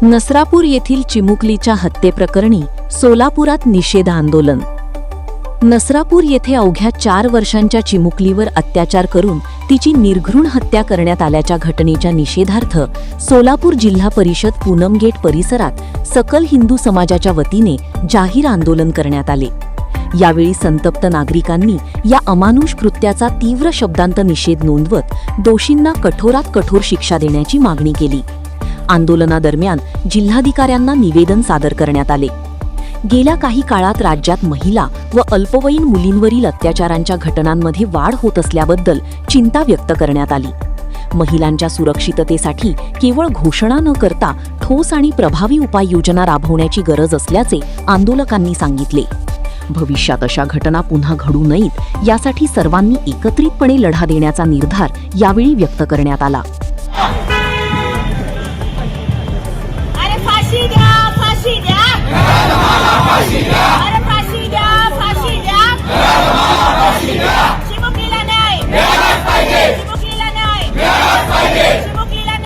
नसरापूर येथील चिमुकलीच्या हत्येप्रकरणी सोलापुरात निषेध आंदोलन। नसरापूर येथे अवघ्या 4 वर्षांच्या चिमुकलीवर अत्याचार करून तिची निर्घृण हत्या करण्यात आल्याच्या घटनेच्या निषेधार्थ सोलापूर जिल्हा परिषद पूनम गेट परिसरात सकल हिंदू समाजाच्या वतीने जाहीर आंदोलन करण्यात आले। यावेळी संतप्त नागरिकांनी या अमानुष कृत्याचा तीव्र शब्दांत निषेध नोंदवत दोषींना कठोरात कठोर शिक्षा देण्याची मागणी केली। आंदोलनादरम्यान जिल्हाधिकाऱ्यांना निवेदन सादर करण्यात आले। गेल्या काही काळात राज्यात महिला व अल्पवयीन मुलींवरील अत्याचारांच्या घटनांमध्ये वाढ होत असल्याबद्दल चिंता व्यक्त करण्यात आली। महिलांच्या सुरक्षिततेसाठी केवळ घोषणा न करता ठोस आणि प्रभावी उपाययोजना राबवण्याची गरज असल्याचे आंदोलकांनी सांगितले। भविष्यात अशा घटना पुन्हा घडू नयेत यासाठी सर्वांनी एकत्रितपणे लढा देण्याचा निर्धार यावेळी व्यक्त करण्यात आला। फाशी द्या, फाशी द्या।